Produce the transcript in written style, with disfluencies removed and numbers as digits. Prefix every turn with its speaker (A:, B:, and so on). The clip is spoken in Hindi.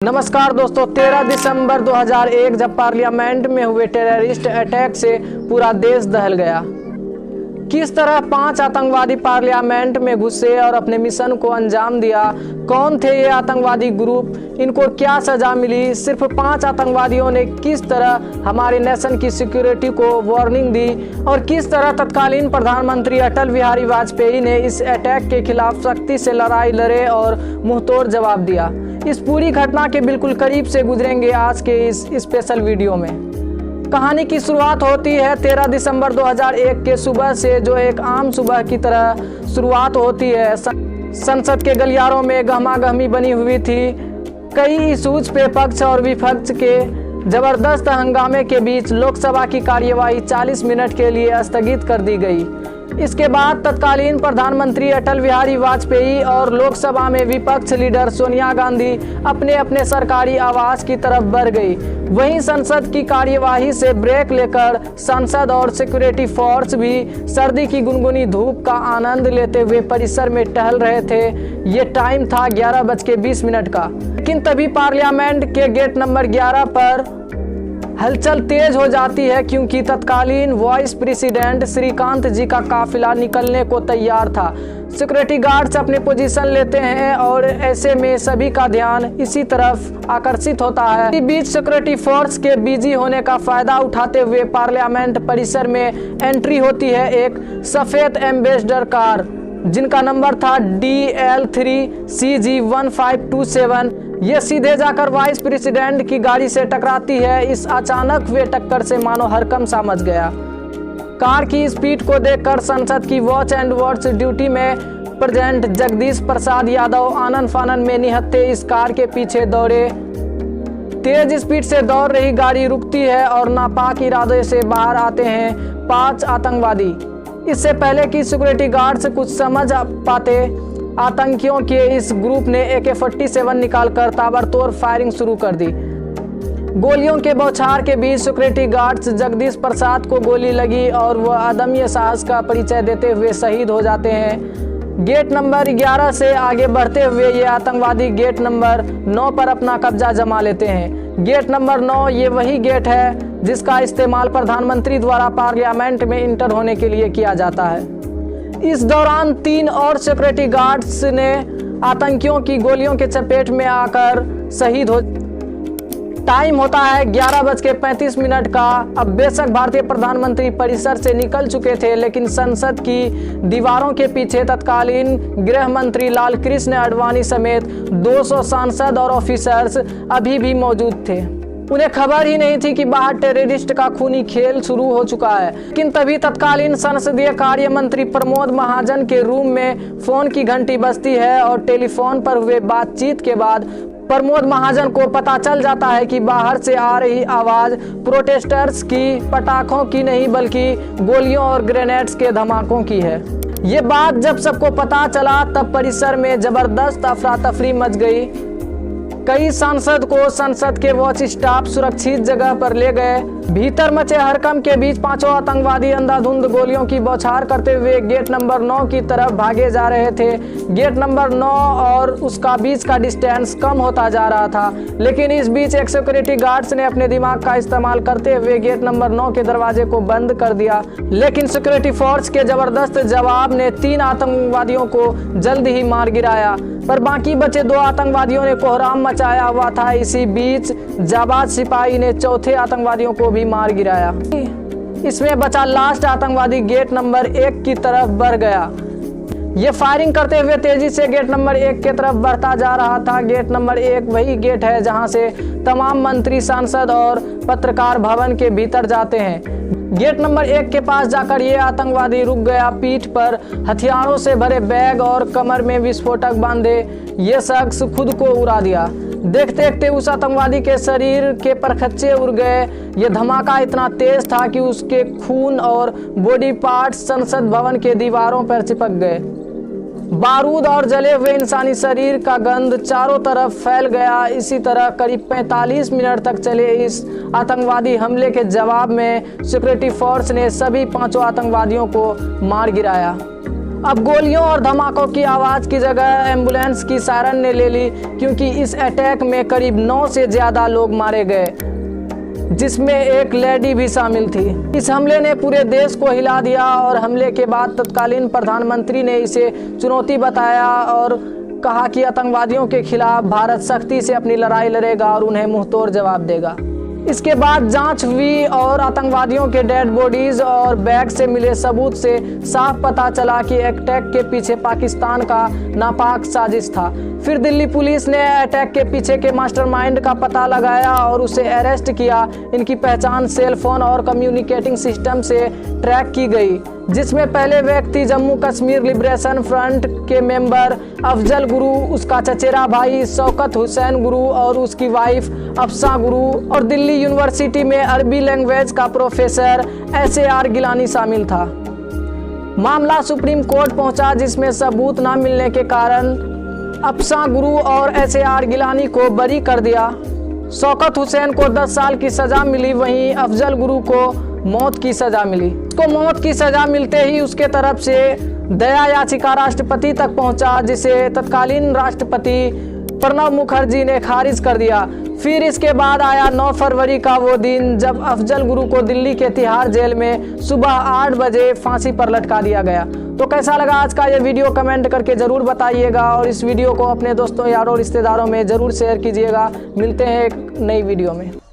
A: नमस्कार दोस्तों, 13 दिसंबर 2001 जब पार्लियामेंट में हुए टेररिस्ट अटैक से पूरा देश दहल गया। किस तरह 5 आतंकवादी पार्लियामेंट में घुसे और अपने मिशन को अंजाम दिया, कौन थे ये आतंकवादी ग्रुप, इनको क्या सजा मिली, सिर्फ 5 आतंकवादियों ने किस तरह हमारे नेशन की सिक्योरिटी को वार्निंग दी और किस तरह तत्कालीन प्रधानमंत्री अटल बिहारी वाजपेयी ने इस अटैक के खिलाफ सख्ती से लड़ाई लड़े और मुंहतोड़ जवाब दिया। इस पूरी घटना के बिल्कुल करीब से गुजरेंगे आज के इस स्पेशल वीडियो में। कहानी की शुरुआत होती है 13 दिसंबर 2001 के सुबह से, जो एक आम सुबह की तरह शुरुआत होती है। संसद के गलियारों में गहमागहमी बनी हुई थी। कई इशूज पे पक्ष और विपक्ष के जबरदस्त हंगामे के बीच लोकसभा की कार्यवाही 40 मिनट के लिए स्थगित कर दी गई। इसके बाद तत्कालीन प्रधानमंत्री अटल बिहारी वाजपेयी और लोकसभा में विपक्ष लीडर सोनिया गांधी अपने अपने सरकारी आवास की तरफ बढ़ गई। वहीं संसद की कार्यवाही से ब्रेक लेकर संसद और सिक्योरिटी फोर्स भी सर्दी की गुनगुनी धूप का आनंद लेते हुए परिसर में टहल रहे थे। ये टाइम था 11:20 का। लेकिन तभी पार्लियामेंट के गेट नंबर 11 पर हलचल तेज हो जाती है, क्योंकि तत्कालीन वाइस प्रेसिडेंट श्रीकांत जी का काफिला निकलने को तैयार था। सिक्योरिटी गार्ड्स अपने पोजीशन लेते हैं और ऐसे में सभी का ध्यान इसी तरफ आकर्षित होता है। इसी बीच सिक्योरिटी फोर्स के बिजी होने का फायदा उठाते हुए पार्लियामेंट परिसर में एंट्री होती है एक सफेद एम्बेसडर कार, जिनका नंबर था DL3CG1527। ये सीधे जाकर वाइस प्रेसिडेंट की गाड़ी से टकराती है। इस अचानक हुए टक्कर से मानो हरकम सा मच गया। कार की स्पीड को देखकर संसद की वॉच एंड वाच ड्यूटी में प्रेजेंट जगदीश प्रसाद यादव आनन फानन में निहत्थे इस कार के पीछे दौड़े। तेज स्पीड से दौड़ रही गाड़ी रुकती है और नापाक इरादे से बाहर आते हैं 5 आतंकवादी। इससे पहले कि सिक्योरिटी गार्ड्स कुछ समझ पाते, आतंकियों के इस ग्रुप ने AK-47 निकालकर ताबड़तोड़ फायरिंग शुरू कर दी। गोलियों के बौछार के बीच सिक्योरिटी गार्ड्स जगदीश प्रसाद को गोली लगी और वह अदम्य साहस का परिचय देते हुए शहीद हो जाते हैं। गेट नंबर 11 से आगे बढ़ते हुए ये आतंकवादी गेट नंबर 9 पर अपना कब्जा जमा लेते हैं। गेट नंबर 9 ये वही गेट है जिसका इस्तेमाल प्रधानमंत्री द्वारा पार्लियामेंट में इंटर होने के लिए किया जाता है। इस दौरान 3 और सिक्योरिटी गार्ड्स ने आतंकियों की गोलियों के चपेट में आकर शहीद हो। टाइम होता है 11:35 का। अब बेशक भारतीय प्रधानमंत्री परिसर से निकल चुके थे, लेकिन संसद की दीवारों के पीछे तत्कालीन गृह मंत्री लालकृष्ण आडवाणी समेत 200 सांसद और ऑफिसर्स अभी भी मौजूद थे। उन्हें खबर ही नहीं थी कि बाहर टेररिस्ट का खूनी खेल शुरू हो चुका है। लेकिन तभी तत्कालीन संसदीय कार्य मंत्री प्रमोद महाजन के रूम में फोन की घंटी बजती है और टेलीफोन पर हुए बातचीत के बाद प्रमोद महाजन को पता चल जाता है कि बाहर से आ रही आवाज प्रोटेस्टर्स की, पटाखों की नहीं बल्कि गोलियों और ग्रेनेड्स के धमाकों की है। ये बात जब सबको पता चला तब परिसर में जबरदस्त अफरा तफरी मच गई। कई सांसद को संसद के वॉच स्टाफ सुरक्षित जगह पर ले गए। भीतर मचे हरकम के बीच 5 आतंकवादी अंधाधुंध गोलियों की बौछार करते हुए गेट नंबर 9 की तरफ भागे जा रहे थे। गेट नंबर 9 और उसका बीच का डिस्टेंस कम होता जा रहा था, लेकिन इस बीच एक सिक्योरिटी गार्ड्स ने अपने दिमाग का इस्तेमाल करते हुए गेट नंबर 9 के दरवाजे को बंद कर दिया। लेकिन सिक्योरिटी फोर्स के जबरदस्त जवाब ने 3 आतंकवादियों को जल्द ही मार गिराया, पर बाकी बचे 2 आतंकवादियों ने कोहराम मचाया हुआ था। इसी बीच जाबाज सिपाही ने चौथे आतंकवादियों को भी मार गिराया। इसमें बचा लास्ट आतंकवादी गेट नंबर 1 की तरफ बढ़ गया। ये फायरिंग करते हुए तेजी से गेट नंबर 1 की तरफ बढ़ता जा रहा था। गेट नंबर 1 वही गेट है जहां से तमाम मंत्री, सांसद और पत्रकार भवन के भीतर जाते हैं। गेट नंबर 1 के पास जाकर ये आतंकवादी रुक गया। पीठ पर हथियारों से भरे बैग और कमर में विस्फोटक बांधे ये शख्स खुद को उड़ा दिया। देखते देखते उस आतंकवादी के शरीर के परखच्चे उड़ गए। ये धमाका इतना तेज था कि उसके खून और बॉडी पार्ट्स संसद भवन के दीवारों पर चिपक गए। बारूद और जले हुए इंसानी शरीर का गंध चारों तरफ फैल गया। इसी तरह करीब 45 मिनट तक चले इस आतंकवादी हमले के जवाब में सिक्योरिटी फोर्स ने सभी 5 आतंकवादियों को मार गिराया। अब गोलियों और धमाकों की आवाज़ की जगह एम्बुलेंस की सायरन ने ले ली, क्योंकि इस अटैक में करीब 9 से ज़्यादा लोग मारे गए, जिसमें एक लेडी भी शामिल थी। इस हमले ने पूरे देश को हिला दिया और हमले के बाद तत्कालीन प्रधानमंत्री ने इसे चुनौती बताया और कहा कि आतंकवादियों के खिलाफ भारत सख्ती से अपनी लड़ाई लड़ेगा और उन्हें मुंहतोड़ जवाब देगा। इसके बाद जांच हुई और आतंकवादियों के डेड बॉडीज और बैग से मिले सबूत से साफ पता चला कि अटैक के पीछे पाकिस्तान का नापाक साजिश था। फिर दिल्ली पुलिस ने अटैक के पीछे के मास्टरमाइंड का पता लगाया और उसे अरेस्ट किया। इनकी पहचान सेल फोन और कम्युनिकेटिंग सिस्टम से ट्रैक की गई, जिसमें पहले व्यक्ति जम्मू कश्मीर लिबरेशन फ्रंट के मेंबर अफजल गुरु, उसका चचेरा भाई शौकत हुसैन गुरु और उसकी वाइफ अफसा गुरु और दिल्ली यूनिवर्सिटी में अरबी लैंग्वेज का प्रोफेसर SAR गिलानी शामिल था। मामला सुप्रीम कोर्ट पहुंचा, जिसमें सबूत न मिलने के कारण अफसा गुरु और SAR गिलानी को बरी कर दिया। शौकत हुसैन को 10 साल की सजा मिली, वहीं अफजल गुरु को मौत की सजा मिली। उसको मौत की सजा मिलते ही उसके तरफ से दया याचिका राष्ट्रपति तक पहुंचा, जिसे तत्कालीन राष्ट्रपति प्रणब मुखर्जी ने खारिज कर दिया। फिर इसके बाद आया 9 फरवरी का वो दिन जब अफजल गुरु को दिल्ली के तिहाड़ जेल में सुबह 8 बजे फांसी पर लटका दिया गया। तो कैसा लगा आज का ये वीडियो कमेंट करके ज़रूर बताइएगा और इस वीडियो को अपने दोस्तों यारों रिश्तेदारों में ज़रूर शेयर कीजिएगा। मिलते हैं एक नई वीडियो में।